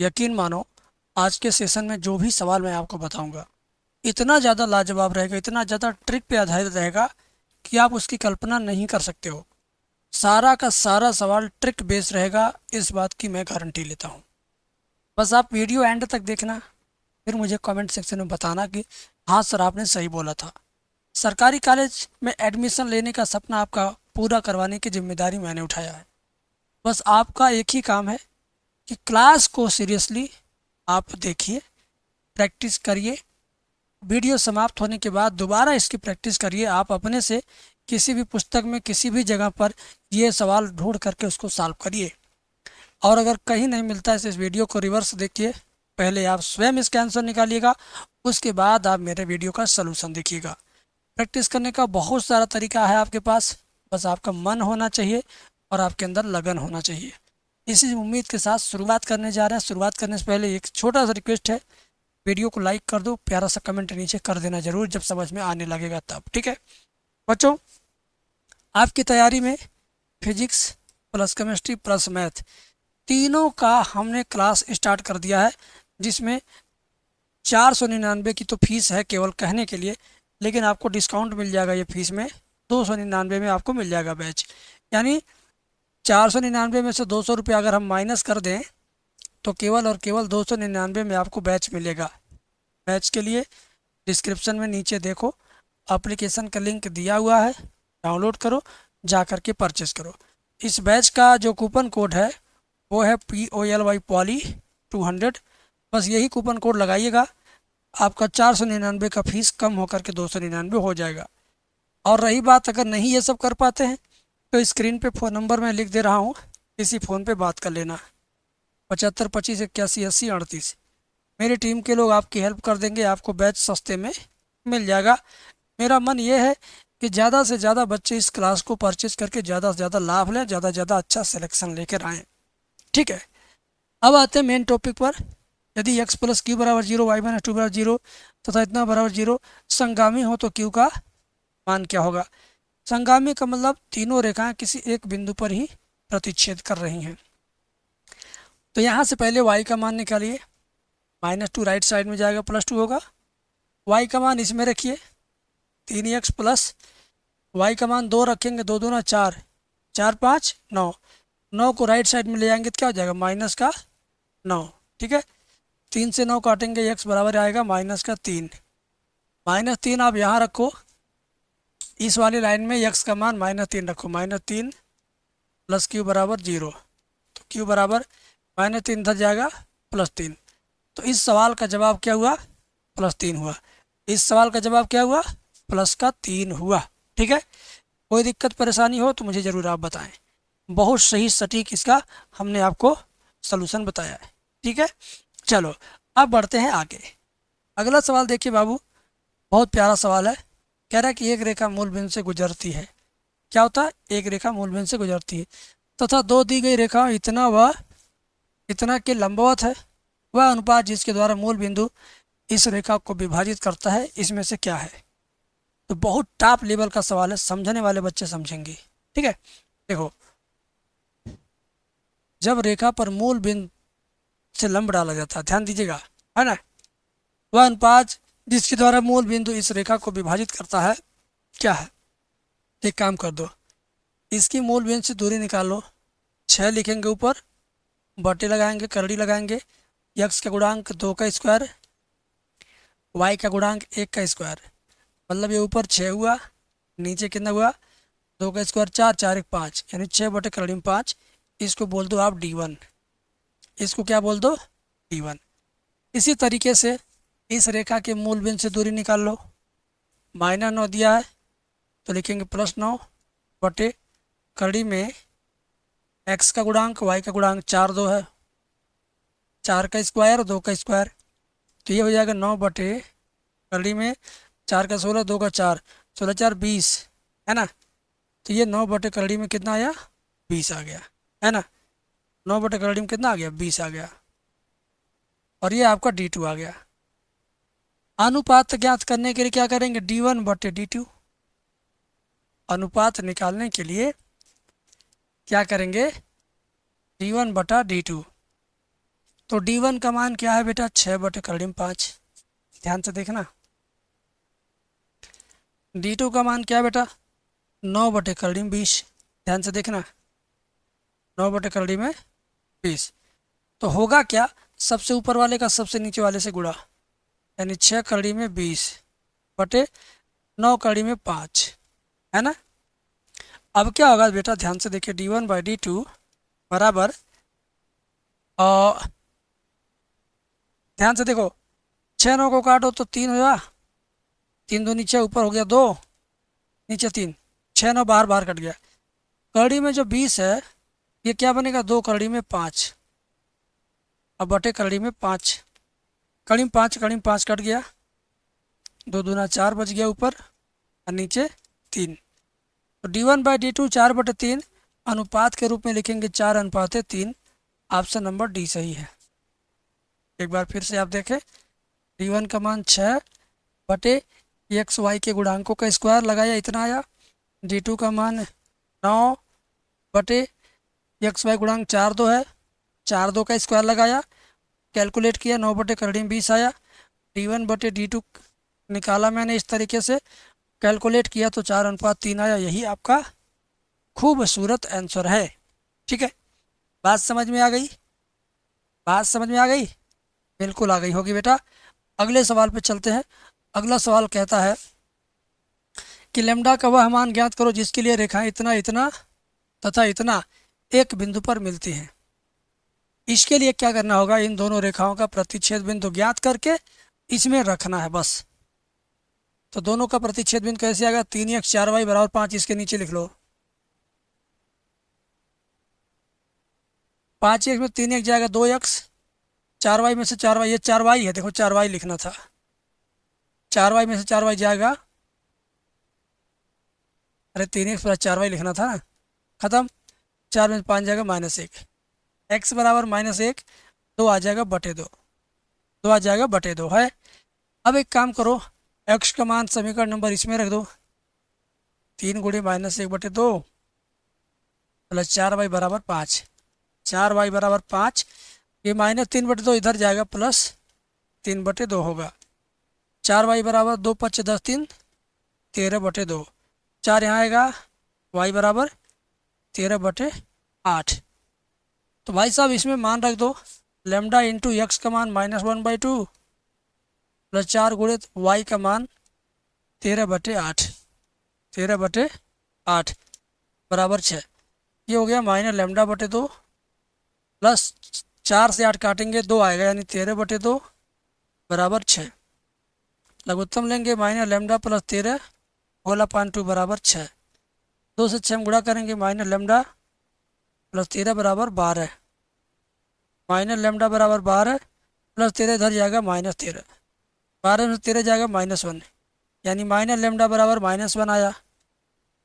यकीन मानो, आज के सेशन में जो भी सवाल मैं आपको बताऊंगा इतना ज़्यादा लाजवाब रहेगा, इतना ज़्यादा ट्रिक पे आधारित रहेगा कि आप उसकी कल्पना नहीं कर सकते हो। सारा का सारा सवाल ट्रिक बेस्ड रहेगा, इस बात की मैं गारंटी लेता हूँ। बस आप वीडियो एंड तक देखना, फिर मुझे कमेंट सेक्शन में बताना कि हाँ सर आपने सही बोला था। सरकारी कॉलेज में एडमिशन लेने का सपना आपका पूरा करवाने की जिम्मेदारी मैंने उठाया है। बस आपका एक ही काम है कि क्लास को सीरियसली आप देखिए, प्रैक्टिस करिए। वीडियो समाप्त होने के बाद दोबारा इसकी प्रैक्टिस करिए। आप अपने से किसी भी पुस्तक में किसी भी जगह पर ये सवाल ढूंढ करके उसको सॉल्व करिए। और अगर कहीं नहीं मिलता है तो इस वीडियो को रिवर्स देखिए। पहले आप स्वयं इसका आंसर निकालिएगा, उसके बाद आप मेरे वीडियो का सलूशन देखिएगा। प्रैक्टिस करने का बहुत सारा तरीका है आपके पास, बस आपका मन होना चाहिए और आपके अंदर लगन होना चाहिए। इसी उम्मीद के साथ शुरुआत करने जा रहे हैं। शुरुआत करने से पहले एक छोटा सा रिक्वेस्ट है, वीडियो को लाइक कर दो, प्यारा सा कमेंट नीचे कर देना जरूर जब समझ में आने लगेगा तब, ठीक है बच्चों। आपकी तैयारी में physics plus chemistry plus math तीनों का हमने क्लास स्टार्ट कर दिया है, जिसमें 499 की तो फीस है केवल कहने के लिए, लेकिन आपको डिस्काउंट मिल जाएगा ये फीस में। 299 में आपको मिल जाएगा बैच। यानी 499 में से 200 रुपये अगर हम माइनस कर दें तो केवल और केवल 299 में आपको बैच मिलेगा। बैच के लिए डिस्क्रिप्शन में नीचे देखो, एप्लीकेशन का लिंक दिया हुआ है, डाउनलोड करो, जा कर के परचेस करो। इस बैच का जो कूपन कोड है वो है POLY पॉली 200। बस यही कूपन कोड लगाइएगा, आपका 499 का फीस कम होकर के 299 हो जाएगा। और रही बात अगर नहीं ये सब कर पाते हैं तो स्क्रीन पे फ़ोन नंबर मैं लिख दे रहा हूँ, इसी फ़ोन पे बात कर लेना, 75 25 81 80 38। मेरी टीम के लोग आपकी हेल्प कर देंगे, आपको बैच सस्ते में मिल जाएगा। मेरा मन ये है कि ज़्यादा से ज़्यादा बच्चे इस क्लास को परचेज करके ज़्यादा से ज़्यादा लाभ लें, ज़्यादा से ज़्यादा अच्छा सिलेक्शन लेकर आएँ, ठीक है। अब आते हैं मेन टॉपिक पर। यदि x प्लस क्यू बराबर 0, y माइनस 2 बराबर 0 तथा इतना बराबर 0 संगामी हो तो q का मान क्या होगा। संगामी का मतलब तीनों रेखाएं किसी एक बिंदु पर ही प्रतिच्छेद कर रही हैं। तो यहाँ से पहले y का मान निकालिए। -2 राइट साइड में जाएगा, +2 होगा। y का मान इसमें रखिए 3x प्लस y का मान 2 रखेंगे, 2 दूना 4, 4 5 9, 9 को राइट साइड में ले जाएंगे तो क्या हो जाएगा -9, ठीक है। 3 से 9 काटेंगे, x बराबर आएगा -3। -3 आप यहाँ रखो, इस वाली लाइन में x का मान -3 रखो, -3 प्लस q बराबर 0। तो q बराबर -3 इधर जाएगा +3। तो इस सवाल का जवाब क्या हुआ, +3 हुआ। इस सवाल का जवाब क्या हुआ, +3 हुआ, ठीक है। कोई दिक्कत परेशानी हो तो मुझे ज़रूर आप बताएं। बहुत सही सटीक इसका हमने आपको सलूशन बताया है, ठीक है। चलो अब बढ़ते हैं आगे। अगला सवाल देखिए बाबू, बहुत प्यारा सवाल है। कह रहा है कि एक रेखा मूल बिंदु से गुजरती है। क्या होता है, एक रेखा मूल बिंदु से गुजरती है तथा दो दी गई रेखा इतना व इतना के लंबवत है, वह अनुपात जिसके द्वारा मूल बिंदु इस रेखा को विभाजित करता है, इसमें से क्या है। तो बहुत टॉप लेवल का सवाल है, समझने वाले बच्चे समझेंगे, ठीक है। देखो, जब रेखा पर मूल बिंदु से लंब डाला जाता है, ध्यान दीजिएगा, है ना, वह अनुपात जिसके द्वारा मूल बिंदु इस रेखा को विभाजित करता है क्या है। एक काम कर दो, इसकी मूल बिंदु से दूरी निकाल लो, 6 लिखेंगे ऊपर, बटे लगाएंगे, करड़ी लगाएंगे, x का गुणांक 2 का स्क्वायर, y का गुणांक 1 का स्क्वायर, मतलब ये ऊपर 6 हुआ, नीचे कितना हुआ 2 का स्क्वायर 4, 4 1 5, यानी 6 बटे करड़ी में 5। इसको बोल दो आप D1, इसको क्या बोल दो D1। इसी तरीके से इस रेखा के मूल बिंदु से दूरी निकाल लो, -9 दिया है तो लिखेंगे +9 बटे करड़ी में x का गुणांक y का गुणांक 4 2 है, 4 का स्क्वायर 2 का स्क्वायर, तो ये हो जाएगा 9 बटे करड़ी में 4 का 16, 2 का 4, 16 4 20, है ना। तो ये 9 बटे करड़ी में कितना आया, 20 आ गया, है ना। 9 बटे करड़ी में कितना आ गया, 20 आ गया, और ये आपका D2 आ गया। अनुपात ज्ञात करने के लिए क्या करेंगे, D1 बटे D2। अनुपात निकालने के लिए क्या करेंगे, D1 बटा D2। तो D1 का मान क्या है बेटा, 6/5। ध्यान से देखना। D2 का मान क्या है बेटा, 9/20। ध्यान से देखना, 9/20। तो होगा क्या, सबसे ऊपर वाले का सबसे नीचे वाले से गुणा, यानी 6/20/9/5, है ना। अब क्या होगा बेटा, ध्यान से देखिए, D1/D2 बराबर, ध्यान से देखो, 6 9 को काटो तो 3 हो गया, 3 2 नीचे, ऊपर हो गया 2, नीचे 3, 6 9 बाहर बाहर कट गया। कड़ी में जो 20 है ये क्या बनेगा, 2 कड़ी में 5, अब बटे कड़ी में 5, कड़ी में 5 कट गया, 2 दूना 4 बच गया ऊपर, और नीचे 3। तो D1/D2 4/3 अनुपात के रूप में लिखेंगे, 4:3। ऑप्शन नंबर डी सही है। एक बार फिर से आप देखें, D1 का मान 6/XY के गुणांकों का स्क्वायर लगाया, इतना आया। D2 का मान 9/XY गुणांक 4 2 है, 4 2 का स्क्वायर लगाया, कैलकुलेट किया, 9/20 आया। D1/D2 निकाला मैंने इस तरीके से, कैलकुलेट किया तो 4:3 आया। यही आपका खूबसूरत आंसर है। ठीक है, बात समझ में आ गई, बात समझ में आ गई, बिल्कुल आ गई होगी बेटा। अगले सवाल पे चलते हैं। अगला सवाल कहता है कि लैम्डा का वह मान ज्ञात करो जिसके लिए रेखाएं इतना इतना तथा इतना एक बिंदु पर मिलती हैं। इसके लिए क्या करना होगा, इन दोनों रेखाओं का प्रतिच्छेद बिंदु ज्ञात करके इसमें रखना है बस। तो दोनों का प्रतिच्छेद बिंदु कैसे आएगा, 3x 4y बराबर 5, इसके नीचे लिख लो। 5x में 3x जाएगा 2x, 4y में से 4y, ये 4y है, देखो 4y लिखना था, 4y में से 4y जाएगा, अरे 3x प्लस 4y लिखना था ना, खत्म। 4 में से 5 जाएगा -1, x बराबर -1, 2 आ जाएगा बटे 2, 2 आ जाएगा बटे 2 है। अब एक काम करो, x का मान समीकरण नंबर इसमें रख दो, 3 गुणे -1/2 प्लस 4y बराबर 5, 4y बराबर 5, ये -3/2 इधर जाएगा, प्लस 3/2 होगा। 4y बराबर 2 5 10 3 13/2, 4 यहाँ आएगा, y बराबर 13/8। तो भाई साहब इसमें मान रख दो, लेमडा इंटू एक्स का मान -1/2 प्लस 4 गुणे वाई का मान 13/8, 13/8 बराबर 6। ये हो गया -λ/2 प्लस 4 से 8 काटेंगे 2 आएगा, यानी 13/2 बराबर 6। लघुत्तम लेंगे -λ प्लस 13 होल अपान 2 बराबर 6। 2 से 6 गुणा करेंगे, -λ प्लस 13 बराबर 12, -λ बराबर 12 प्लस 13 इधर जाएगा -13, 12 में 13 जाएगा -1, यानी -λ बराबर -1 आया।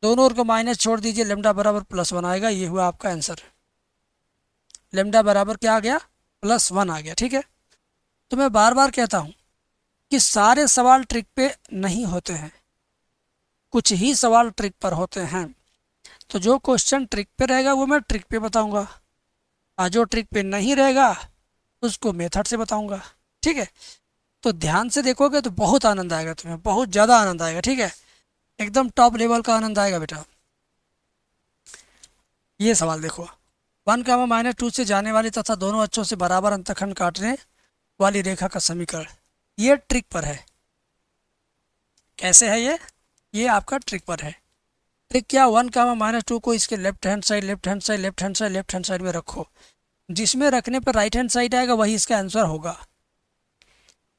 दोनों ओर को माइनस छोड़ दीजिए, लेमडा बराबर +1 आएगा। ये हुआ आपका आंसर, लेमडा बराबर क्या आ गया, +1 आ गया। ठीक है, तो मैं बार बार कहता हूँ कि सारे सवाल ट्रिक पे नहीं होते हैं, कुछ ही सवाल ट्रिक पर होते हैं। तो जो क्वेश्चन ट्रिक पे रहेगा वो मैं ट्रिक पे बताऊंगा, और जो ट्रिक पे नहीं रहेगा उसको मेथड से बताऊंगा। ठीक है, तो ध्यान से देखोगे तो बहुत आनंद आएगा तुम्हें, बहुत ज़्यादा आनंद आएगा। ठीक है, एकदम टॉप लेवल का आनंद आएगा बेटा। ये सवाल देखो, 1, -2 से जाने वाली तथा दोनों अक्षों से बराबर अंतखंड काटने वाली रेखा का समीकरण, ये ट्रिक पर है। कैसे है ये आपका ट्रिक पर है। ट्रिक क्या, 1, -2 को इसके left hand side left hand side left hand side left hand side में रखो, जिसमें रखने पर राइट हैंड साइड आएगा वही इसका आंसर होगा।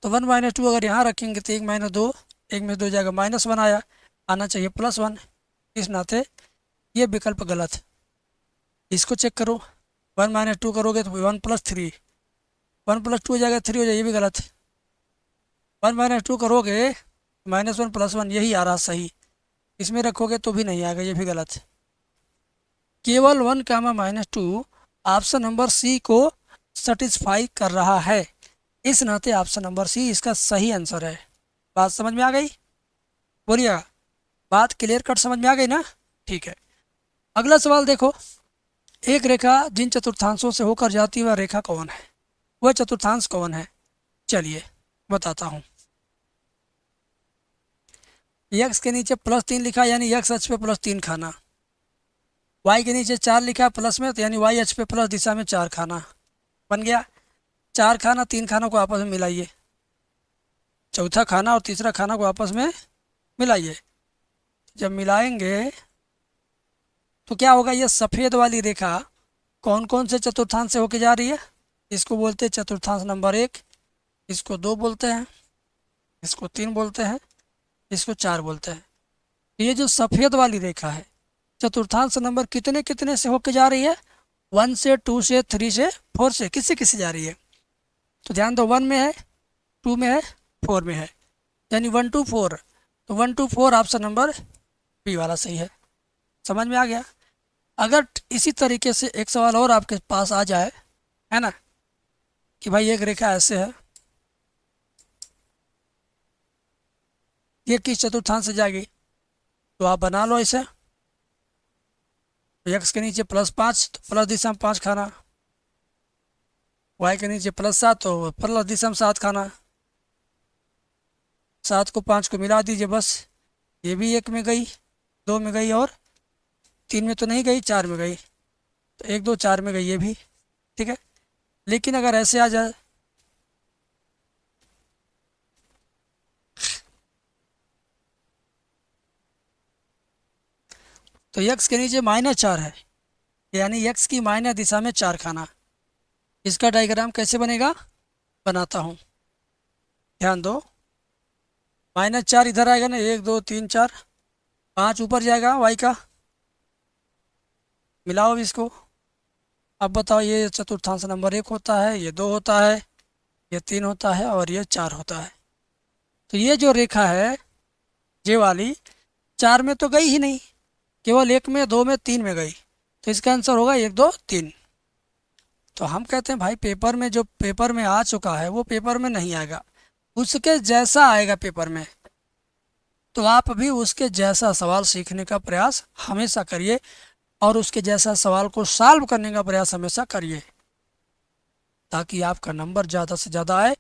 तो 1, -2 अगर यहाँ रखेंगे तो 1 - 2, 1 में 2 जाएगा, -1 आया, आना चाहिए +1। इस नाते ये विकल्प गलत। इसको चेक करो, 1 - 2 करोगे तो 1 + 3, 1 + 2 हो जाएगा 3 हो जाएगा, ये भी गलत। 1 - 2 करोगे -1 + 1 यही आ रहा सही, इसमें रखोगे तो भी नहीं आएगा, ये भी गलत। केवल 1, -2 ऑप्शन नंबर सी को सेटिस्फाई कर रहा है, इस नाते ऑप्शन नंबर सी इसका सही आंसर है। बात समझ में आ गई, बोलिएगा, बात क्लियर कट समझ में आ गई ना। ठीक है, अगला सवाल देखो, एक रेखा जिन चतुर्थांशों से होकर जाती है वह रेखा कौन है। वह चतुर्थांश कौन है? चलिए बताता हूँ। यक्स के नीचे +3 लिखा यानी यक्स अक्ष पे +3 खाना, वाई के नीचे 4 लिखा प्लस में तो यानी वाई अक्ष पे प्लस दिशा में 4 खाना। बन गया। 4 खाना 3 खानों को आपस में मिलाइए, चौथा खाना और तीसरा खाना को आपस में मिलाइए। जब मिलाएंगे तो क्या होगा? ये सफ़ेद वाली रेखा कौन कौन से चतुर्थांश से होके जा रही है? इसको बोलते हैं चतुर्थांश नंबर 1, इसको 2 बोलते हैं, इसको 3 बोलते हैं, इसको 4 बोलते हैं। ये जो सफ़ेद वाली रेखा है चतुर्थांश नंबर कितने कितने से होके जा रही है? 1 से 2 से 3 से 4 से, किससे किससे जा रही है? तो ध्यान दो, 1 में है, 2 में है, 4 में है, यानी 1 to 4। तो 1 to 4 ऑप्शन नंबर बी वाला सही है। समझ में आ गया? अगर इसी तरीके से एक सवाल और आपके पास आ जाए, है ना, कि भाई एक रेखा ऐसे है, ये किस चतुर्थांश से जाएगी, तो आप बना लो इसे। एक्स के नीचे +5 तो प्लस दिशा में 5 खाना, वाई के नीचे +7 तो प्लस दिशा में 7 खाना। 7 को 5 को मिला दीजिए, बस ये भी 1 में गई, 2 में गई और 3 में तो नहीं गई, 4 में गई, तो 1 2 4 में गई ये भी। ठीक है, लेकिन अगर ऐसे आ जाए तो यक्स के नीचे -4 है, यानी यक्स की माइनस दिशा में 4 खाना। इसका डायग्राम कैसे बनेगा बनाता हूँ, ध्यान दो। -4 इधर आएगा ना, 1 2 3 4, 5 ऊपर जाएगा वाई का, मिलाओ इसको। अब बताओ, ये चतुर्थांश नंबर 1 होता है, ये 2 होता है, ये 3 होता है और ये 4 होता है। तो ये जो रेखा है ये वाली 4 में तो गई ही नहीं, केवल 1 में, 2 में, 3 में गई, तो इसका आंसर होगा 1 2 3। तो हम कहते हैं भाई पेपर में जो पेपर में आ चुका है वो पेपर में नहीं आएगा, उसके जैसा आएगा पेपर में। तो आप भी उसके जैसा सवाल सीखने का प्रयास हमेशा करिए और उसके जैसा सवाल को सॉल्व करने का प्रयास हमेशा करिए, ताकि आपका नंबर ज़्यादा से ज़्यादा आए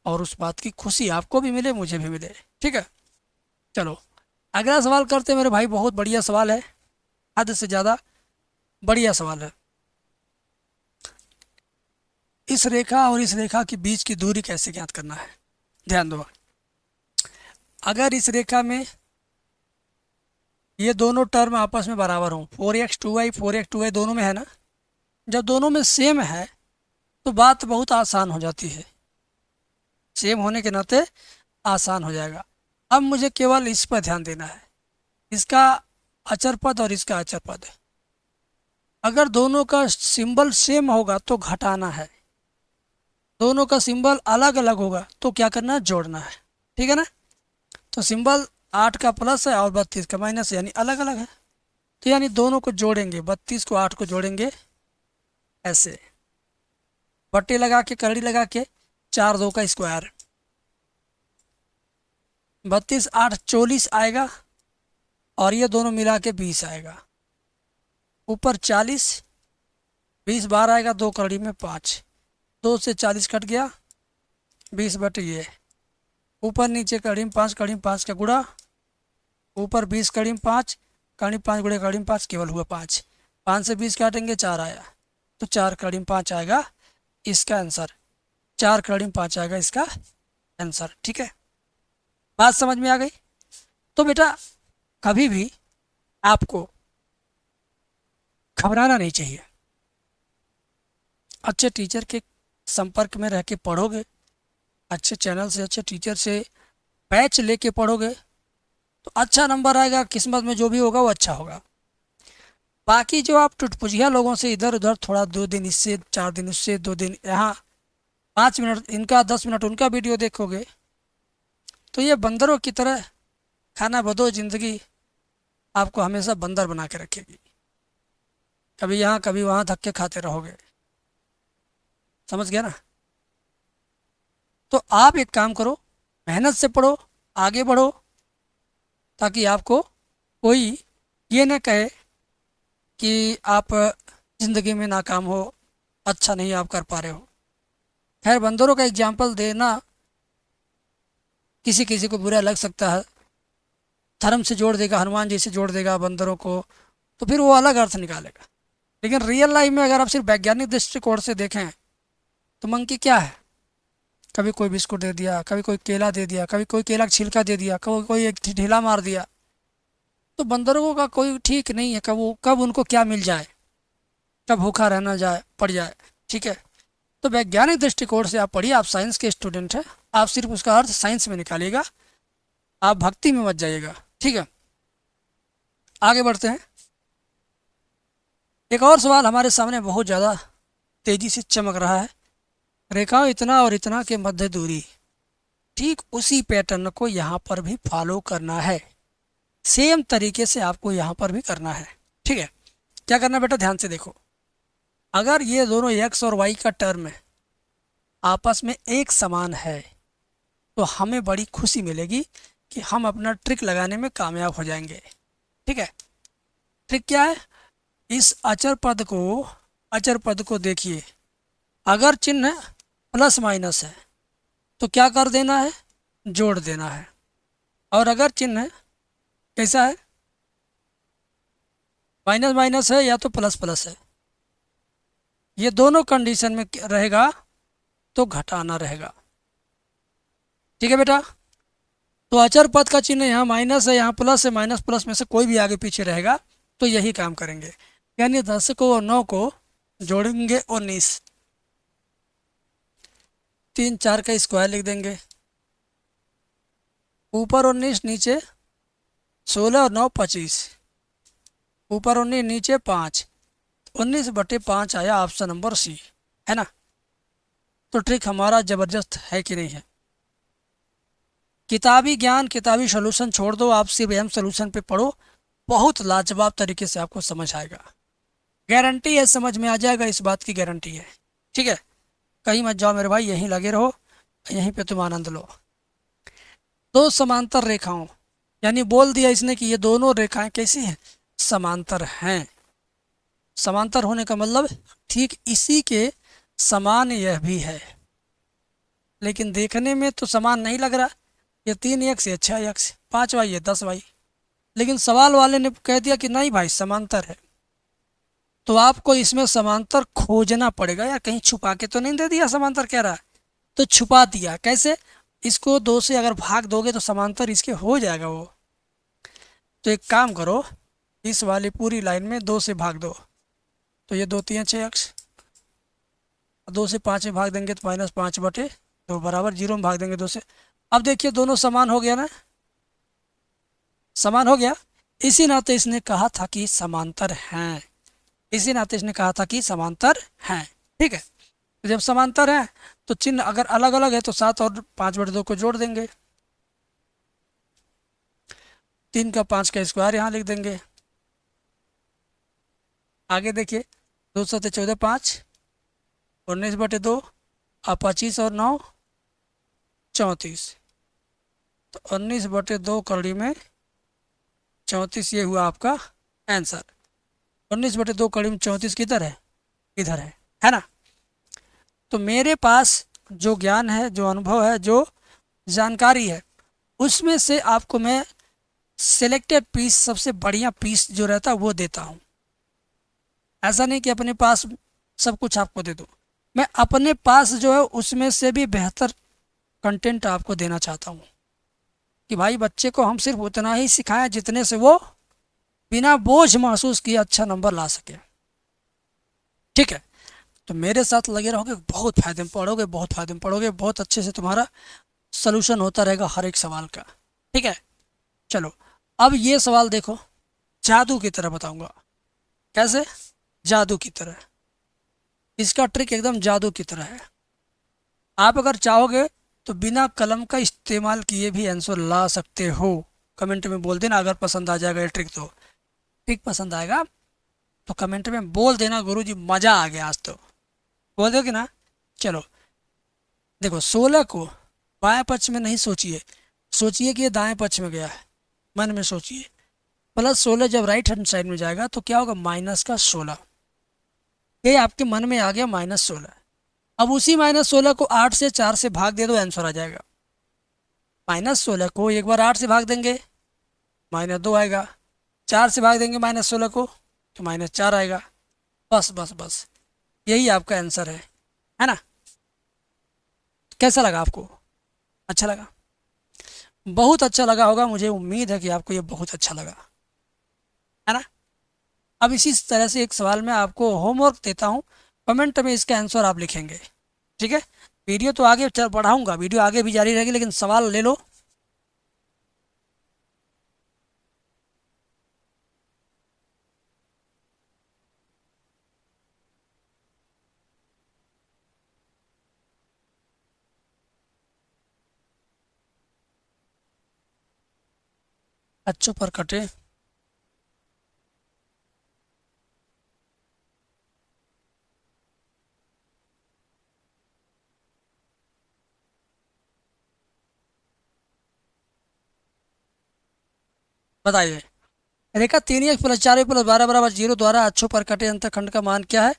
और उस बात की खुशी आपको भी मिले, मुझे भी मिले। ठीक है, चलो अगला सवाल करते हैं मेरे भाई। बहुत बढ़िया सवाल है, हद से ज़्यादा बढ़िया सवाल है। इस रेखा और इस रेखा के बीच की दूरी कैसे ज्ञात करना है? ध्यान दो, अगर इस रेखा में ये दोनों टर्म आपस में बराबर हों, 4x 2y 4x 2y दोनों में है ना, जब दोनों में सेम है तो बात बहुत आसान हो जाती है, सेम होने के नाते आसान हो जाएगा। अब मुझे केवल इस पर ध्यान देना है, इसका अचर पद और इसका अचर पद। अगर दोनों का सिंबल सेम होगा तो घटाना है, दोनों का सिंबल अलग अलग होगा तो क्या करना है? जोड़ना है। ठीक है ना? तो सिंबल 8 का प्लस है और 32 का माइनस, यानी अलग अलग है, तो यानी दोनों को जोड़ेंगे, 32 को 8 को जोड़ेंगे ऐसे, बट्टे लगा के, करड़ी लगा के, 4 2 का स्क्वायर, 32 8 44 आएगा और ये दोनों मिला के 20 आएगा, ऊपर 40, 20 बार आएगा, 2 करड़ी में 5, 2 से 40 कट गया, 20 बटे ये, ऊपर नीचे कड़ी में 5, कड़ी में 5 का गुड़ा, ऊपर 20 कड़ी में 5, कड़ी में 5 गुड़े कड़ी में 5, केवल हुआ 5, 5 से 20 काटेंगे 4 आया, तो 4 कड़ी में 5 आएगा इसका आंसर, 4 कड़ी में 5 आएगा इसका आंसर। ठीक है, बात समझ में आ गई? तो बेटा कभी भी आपको घबराना नहीं चाहिए, अच्छे टीचर के संपर्क में रह के पढ़ोगे, अच्छे चैनल से, अच्छे टीचर से बैच लेके पढ़ोगे तो अच्छा नंबर आएगा, किस्मत में जो भी होगा वो अच्छा होगा। बाकी जो आप टुटपुजिया लोगों से इधर उधर थोड़ा 2 दिन इससे, 4 दिन उससे, 2 दिन यहाँ, 5 मिनट इनका, 10 मिनट उनका वीडियो देखोगे तो ये बंदरों की तरह खाना बदो ज़िंदगी आपको हमेशा बंदर बना के रखेगी, कभी यहाँ कभी वहाँ धक्के खाते रहोगे। समझ गया ना? तो आप एक काम करो, मेहनत से पढ़ो, आगे बढ़ो, ताकि आपको कोई ये न कहे कि आप ज़िंदगी में नाकाम हो, अच्छा नहीं आप कर पा रहे हो। खैर बंदरों का एग्जाम्पल देना किसी किसी को बुरा लग सकता है, धर्म से जोड़ देगा, हनुमान जी से जोड़ देगा बंदरों को, तो फिर वो अलग अर्थ निकालेगा। लेकिन रियल लाइफ में अगर आप सिर्फ वैज्ञानिक दृष्टिकोण से देखें तो मंकी क्या है, कभी कोई बिस्कुट दे दिया, कभी कोई केला दे दिया, कभी कोई केला का छिलका दे दिया, कभी कोई एक ढीला मार दिया। तो बंदरों का कोई ठीक नहीं है कब वो कब उनको क्या मिल जाए, कब भूखा रहना जाए पड़ जाए। ठीक है, तो वैज्ञानिक दृष्टिकोण से आप पढ़िए, आप साइंस के स्टूडेंट हैं, आप सिर्फ उसका अर्थ साइंस में निकालिएगा, आप भक्ति में मत जाइएगा। ठीक है, आगे बढ़ते हैं। एक और सवाल हमारे सामने बहुत ज़्यादा तेजी से चमक रहा है। रेखाओं इतना और इतना के मध्य दूरी, ठीक उसी पैटर्न को यहाँ पर भी फॉलो करना है, सेम तरीके से आपको यहाँ पर भी करना है। ठीक है, क्या करना है बेटा, ध्यान से देखो। अगर ये दोनों एक्स और वाई का टर्म है आपस में एक समान है तो हमें बड़ी खुशी मिलेगी कि हम अपना ट्रिक लगाने में कामयाब हो जाएंगे। ठीक है, ट्रिक क्या है, इस अचर पद को देखिए, अगर चिन्ह प्लस माइनस है तो क्या कर देना है, जोड़ देना है। और अगर चिन्ह कैसा है, माइनस माइनस है या तो प्लस प्लस है, ये दोनों कंडीशन में रहेगा तो घटाना रहेगा। ठीक है बेटा, तो अचर पद का चिन्ह यहाँ माइनस है, यहाँ प्लस है, माइनस प्लस में से कोई भी आगे पीछे रहेगा तो यही काम करेंगे। यानी 10 को और 9 को जोड़ेंगे 19, 3 4 का स्क्वायर लिख देंगे, ऊपर 19 नीचे 16 और 9 25, ऊपर 19 नीचे 5, 19/5 आया ऑप्शन नंबर सी, है ना। तो ट्रिक हमारा ज़बरदस्त है कि नहीं है। किताबी ज्ञान किताबी सॉल्यूशन छोड़ दो, आप सिर्फ एम सॉल्यूशन पे पढ़ो, बहुत लाजवाब तरीके से आपको समझ आएगा, गारंटी है समझ में आ जाएगा, इस बात की गारंटी है। ठीक है, कहीं मत जाओ मेरे भाई, यहीं लगे रहो, यहीं पे तुम आनंद लो। दो समांतर रेखाओं, यानी बोल दिया इसने कि ये दोनों रेखाएं कैसी हैं, समांतर हैं। समांतर होने का मतलब ठीक इसी के समान यह भी है, लेकिन देखने में तो समान नहीं लग रहा, ये 3x ये 6x, 5y ये 10y, लेकिन सवाल वाले ने कह दिया कि नहीं भाई समांतर है, तो आपको इसमें समांतर खोजना पड़ेगा। यार कहीं छुपा के तो नहीं दे दिया समांतर कह रहा है, तो छुपा दिया कैसे, इसको 2 से अगर भाग दोगे तो समांतर इसके हो जाएगा वो। तो एक काम करो, इस वाली पूरी लाइन में 2 से भाग दो, तो ये 2 3 6x, 2 से 5 में भाग देंगे तो -5/2 बराबर 0 में भाग देंगे 2 से। अब देखिए दोनों समान हो गया ना, समान हो गया, इसी नाते इसने कहा था कि समांतर हैं, इसी नाते इसने कहा था कि समांतर हैं। ठीक है, तो जब समांतर हैं तो चिन्ह अगर अलग अलग है तो 7 और 5/2 को जोड़ देंगे, 3 का 5 का स्क्वायर यहाँ लिख देंगे। आगे देखिए 2 7 14 5, 19/2 और 25 और 9 34, तो 19/2 कड़ी में 34, ये हुआ आपका आंसर। 19/2 कड़ी में 34 किधर है, इधर है ना। तो मेरे पास जो ज्ञान है, जो अनुभव है, जो जानकारी है, उसमें से आपको मैं सिलेक्टेड पीस, सबसे बढ़िया पीस जो रहता है वो देता हूँ। ऐसा नहीं कि अपने पास सब कुछ आपको दे दूँ, मैं अपने पास जो है उसमें से भी बेहतर कंटेंट आपको देना चाहता हूँ कि भाई बच्चे को हम सिर्फ उतना ही सिखाएं जितने से वो बिना बोझ महसूस किए अच्छा नंबर ला सके। ठीक है, तो मेरे साथ लगे रहोगे, बहुत फायदे में पढ़ोगे, बहुत फायदे में पढ़ोगे, बहुत अच्छे से तुम्हारा सलूशन होता रहेगा हर एक सवाल का। ठीक है, चलो अब ये सवाल देखो, जादू की तरह बताऊंगा। कैसे, जादू की तरह, इसका ट्रिक एकदम जादू की तरह है। आप अगर चाहोगे तो बिना कलम का इस्तेमाल किए भी आंसर ला सकते हो। कमेंट में बोल देना अगर पसंद आ जाएगा ये ट्रिक, तो ट्रिक पसंद आएगा तो कमेंट में बोल देना गुरुजी मज़ा आ गया आज, तो बोल दोगे ना। चलो देखो, 16 को बाएं पक्ष में नहीं सोचिए, सोचिए कि ये दाएं पक्ष में गया है, मन में सोचिए। +16 जब राइट हैंड साइड में जाएगा तो क्या होगा, -16, ये आपके मन में आ गया -16। अब उसी -16 को 8 से 4 से भाग दे दो, आंसर आ जाएगा। -16 को एक बार 8 से भाग देंगे, -2 आएगा। 4 से भाग देंगे -16 को, तो -4 आएगा। बस बस बस, यही आपका आंसर है ना। कैसा लगा आपको? अच्छा लगा? बहुत अच्छा लगा होगा, मुझे उम्मीद है कि आपको ये बहुत अच्छा लगा, है ना। अब इसी तरह से एक सवाल मैं आपको होमवर्क देता हूँ, कमेंट में इसका आंसर आप लिखेंगे, ठीक है। वीडियो तो आगे बढ़ाऊंगा, वीडियो आगे भी जारी रहेगी, लेकिन सवाल ले लो। अच्छों पर कटे। बताइए। रेखा 3x + 4y + 12 = 0 द्वारा अच्छों पर कटे अंतखंड का मान क्या है?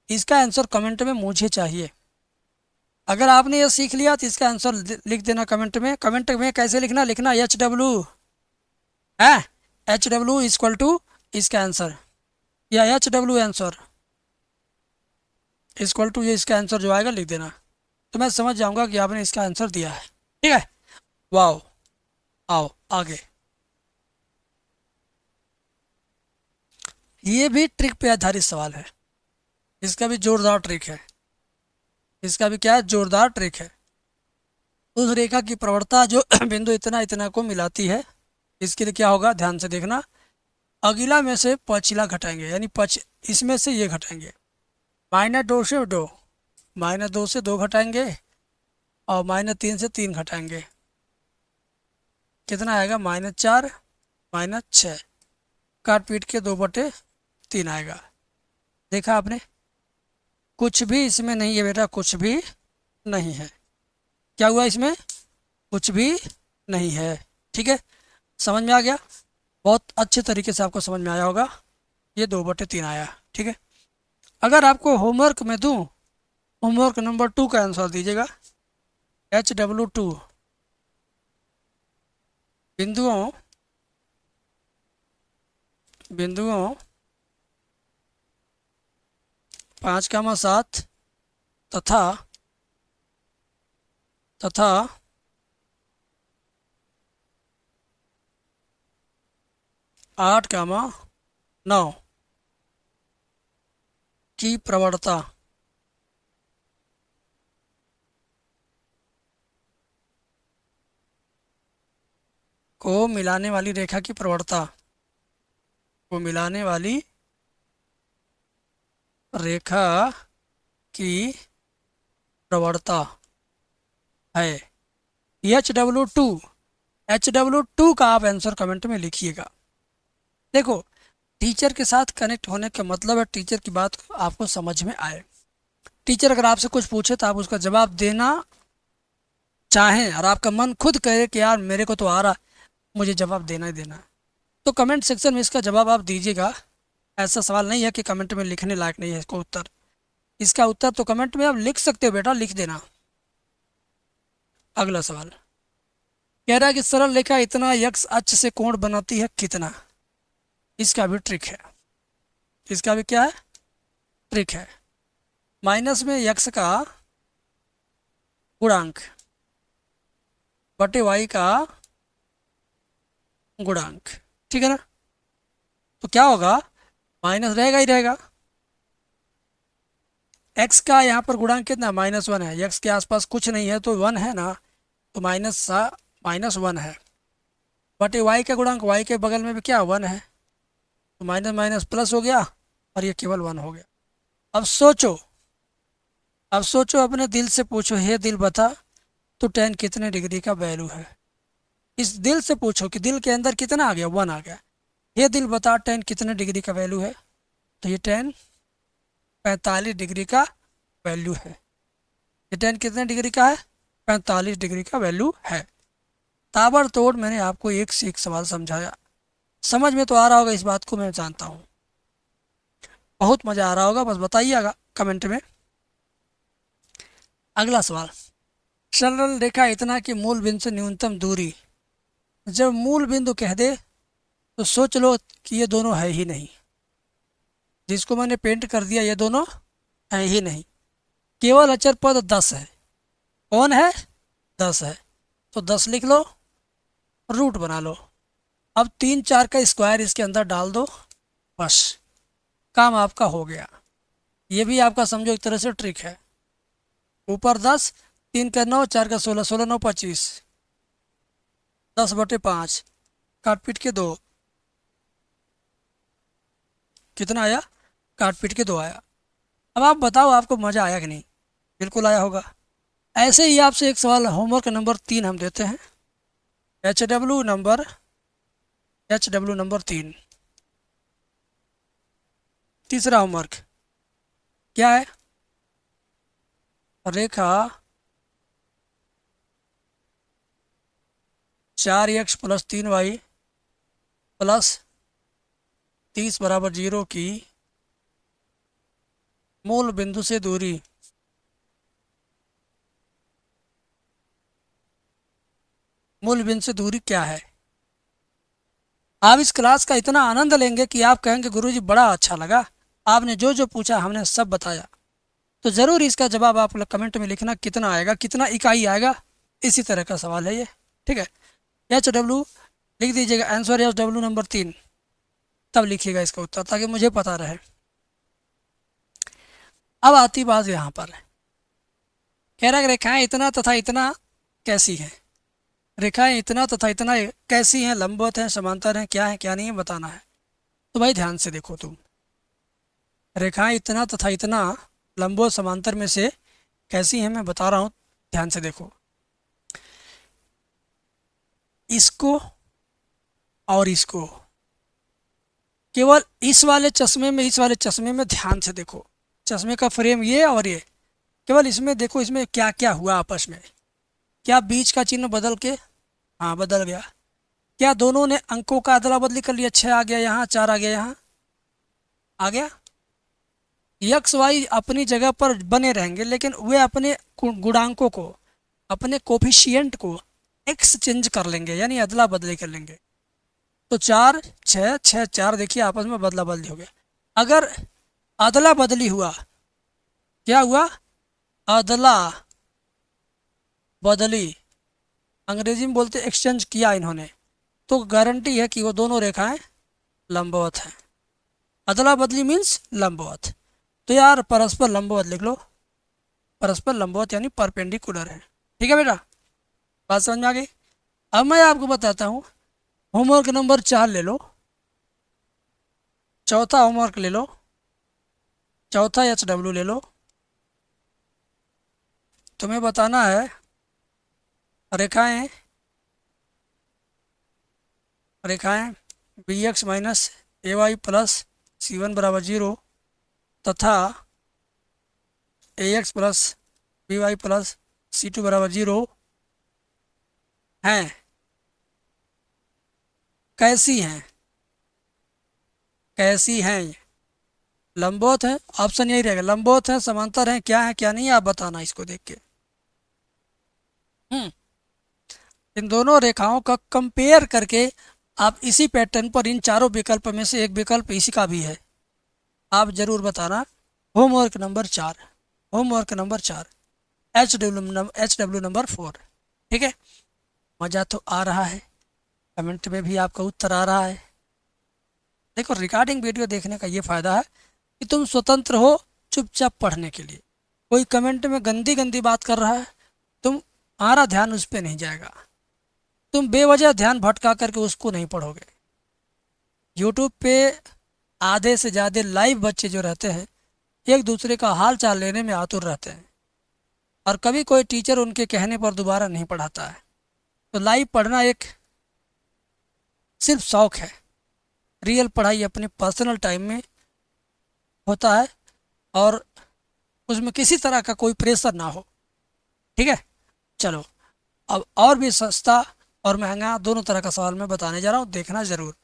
इसका आंसर कमेंट में मुझे चाहिए। अगर आपने ये सीख लिया तो इसका आंसर लिख देना कमेंट में। कमेंट में कैसे लिखना? लिखना HW है, HW इसका आंसर, या HW आंसर ये इसका आंसर जो आएगा लिख देना, तो मैं समझ जाऊंगा कि आपने इसका आंसर दिया है, ठीक है। वाओ। आओ आगे। ये भी ट्रिक पे आधारित सवाल है, इसका भी जोरदार ट्रिक है, इसका भी क्या है? जोरदार ट्रिक है। उस रेखा की प्रवणता जो बिंदु इतना इतना को मिलाती है, इसके लिए क्या होगा? ध्यान से देखना। अगला में से पछिला घटाएंगे, यानी इसमें से ये घटाएंगे। -2 से 2, -2 से 2 घटाएंगे, और -3 से 3 घटाएंगे, कितना आएगा? -4 -6, काट पीट के 2/3 आएगा। देखा आपने? कुछ भी इसमें नहीं है बेटा, कुछ भी नहीं है। क्या हुआ इसमें? कुछ भी नहीं है, ठीक है। समझ में आ गया? बहुत अच्छे तरीके से आपको समझ में आया होगा। ये 2/3 आया, ठीक है। अगर आपको होमवर्क में दूं, होमवर्क नंबर 2 का आंसर दीजिएगा। HW2 बिंदुओं बिंदुओं 5,7 तथा तथा 8,9 की प्रवणता को मिलाने वाली रेखा की प्रवणता को मिलाने वाली रेखा की प्रवणता है। HW2 का आप आंसर कमेंट में लिखिएगा। देखो, टीचर के साथ कनेक्ट होने का मतलब है टीचर की बात आपको समझ में आए। टीचर अगर आपसे कुछ पूछे तो आप उसका जवाब देना चाहें, और आपका मन खुद कहे कि यार मेरे को तो आ रहा, मुझे जवाब देना ही देना, तो कमेंट सेक्शन में इसका जवाब आप दीजिएगा। ऐसा सवाल नहीं है कि कमेंट में लिखने लायक नहीं है इसको उत्तर। इसका उत्तर तो कमेंट में आप लिख सकते हो बेटा, लिख देना। अगला सवाल कह रहा है कि सरल रेखा इतना यक्ष अक्ष से कोण बनाती है कितना? इसका भी ट्रिक है, इसका भी क्या है? ट्रिक है। माइनस में यक्ष का गुणांक बटे वाई का गुणांक, ठीक है ना। तो क्या होगा? माइनस रहेगा ही रहेगा। एक्स का यहाँ पर गुणांक कितना? -1 है। एक्स के आसपास कुछ नहीं है तो 1 है ना, तो -1 है। बटे वाई का गुणांक, वाई के बगल में भी क्या 1 है, तो माइनस माइनस प्लस हो गया, और ये केवल 1 हो गया। अब सोचो, अपने दिल से पूछो, हे दिल बता तो tan कितने डिग्री का वैल्यू है? इस दिल से पूछो कि दिल के अंदर कितना आ गया? 1 आ गया। ये दिल बता tan कितने डिग्री का वैल्यू है? तो ये tan 45 डिग्री का वैल्यू है। ये tan कितने डिग्री का है? 45 डिग्री का वैल्यू है। ताबड़तोड़ मैंने आपको एक से एक सवाल समझाया। समझ में तो आ रहा होगा, इस बात को मैं जानता हूँ। बहुत मज़ा आ रहा होगा, बस बताइएगा कमेंट में। अगला सवाल, सरल रेखा इतना कि मूल बिंदु से न्यूनतम दूरी। जब मूल बिंदु कह दे तो सोच लो कि ये दोनों है ही नहीं, जिसको मैंने पेंट कर दिया ये दोनों है ही नहीं। केवल अचर पद 10 है। कौन है? 10 है। तो 10 लिख लो, रूट बना लो। अब 3 4 का स्क्वायर इसके अंदर डाल दो, बस काम आपका हो गया। ये भी आपका समझो एक तरह से ट्रिक है। ऊपर 10, 3 का 9, 4 का 16, 16 9 25, 10/5, काट पीट के 2, कितना आया? काट पीट के 2 आया। अब आप बताओ आपको मज़ा आया कि नहीं? बिल्कुल आया होगा। ऐसे ही आपसे एक सवाल होमवर्क नंबर 3 हम देते हैं। एच डब्ल्यू नंबर 3, तीसरा होमवर्क क्या है? रेखा 4x + 3y + 30 = 0 की मूल बिंदु से दूरी। मूल बिंदु से दूरी क्या है? आप इस क्लास का इतना आनंद लेंगे कि आप कहेंगे गुरुजी बड़ा अच्छा लगा, आपने जो जो पूछा हमने सब बताया। तो ज़रूर इसका जवाब आप लोग कमेंट में लिखना, कितना आएगा, कितना इकाई आएगा। इसी तरह का सवाल है ये, ठीक है। HW लिख दीजिएगा, आंसर HW नंबर 3, तब लिखिएगा इसका उत्तर ताकि मुझे पता रहे। अब आती बात यहाँ पर, कह रहा है रेखाएं इतना तथा इतना कैसी हैं? रेखाएं इतना तथा इतना कैसी हैं? लंबवत हैं, समांतर हैं, क्या है क्या नहीं है बताना है। तो भाई ध्यान से देखो तुम, रेखाएं इतना तथा इतना लंबवत समांतर में से कैसी हैं मैं बता रहा हूँ, ध्यान से देखो। इसको और इसको, केवल इस वाले चश्मे में, इस वाले चश्मे में ध्यान से देखो, चश्मे का फ्रेम ये और ये, केवल इसमें देखो इसमें क्या क्या हुआ आपस में। क्या बीच का चिन्ह बदल के, हाँ बदल गया। क्या दोनों ने अंकों का अदला बदली कर लिया? 6 आ गया यहाँ, 4 आ गया यहाँ, आ गया। यक्स वाई अपनी जगह पर बने रहेंगे, लेकिन वे अपने गुणांकों को, अपने कोफिशिएंट को एक्सचेंज कर लेंगे, यानी अदला बदली कर लेंगे। तो 4 6 6 4 देखिए आपस में बदला बदली हो गया। अगर अदला बदली हुआ, क्या हुआ? अदला बदली, अंग्रेजी में बोलते एक्सचेंज किया इन्होंने, तो गारंटी है कि वो दोनों रेखाएं लंबवत हैं। अदला बदली मीन्स लंबवत। तो यार परस्पर लंबवत लिख लो, परस्पर लंबवत यानी परपेंडिकुलर है। ठीक है बेटा, बात समझ में आ गई? अब मैं आपको बताता हूँ, होमवर्क नंबर 4 ले लो, चौथा होमवर्क ले लो, चौथा HW ले लो। तुम्हें बताना है रेखाएं रेखाएं BX - AY + C1 = 0 तथा AX + BY + C2 = 0 हैं। कैसी हैं? कैसी हैं? लंबवत हैं, ऑप्शन यही रहेगा, लंबवत हैं, समांतर हैं, क्या है क्या नहीं है आप बताना इसको देख के। इन दोनों रेखाओं का कंपेयर करके आप इसी पैटर्न पर इन चारों विकल्प में से एक विकल्प इसी का भी है, आप जरूर बताना। Homework number 4, homework number 4, HW number 4। ठीक है, मज़ा तो आ रहा है, कमेंट में भी आपका उत्तर आ रहा है। देखो रिकॉर्डिंग वीडियो देखने का ये फ़ायदा है कि तुम स्वतंत्र हो चुपचाप पढ़ने के लिए। कोई कमेंट में गंदी गंदी बात कर रहा है, तुम्हारा ध्यान उस पर नहीं जाएगा, तुम बेवजह ध्यान भटका करके उसको नहीं पढ़ोगे। यूट्यूब पे आधे से ज़्यादा लाइव बच्चे जो रहते हैं एक दूसरे का हाल चाल लेने में आतुर रहते हैं, और कभी कोई टीचर उनके कहने पर दोबारा नहीं पढ़ाता है। तो लाइव पढ़ना एक सिर्फ शौक़ है, रियल पढ़ाई अपने पर्सनल टाइम में होता है और उसमें किसी तरह का कोई प्रेशर ना हो। ठीक है, चलो अब और भी सस्ता और महंगा दोनों तरह का सवाल मैं बताने जा रहा हूँ, देखना ज़रूर।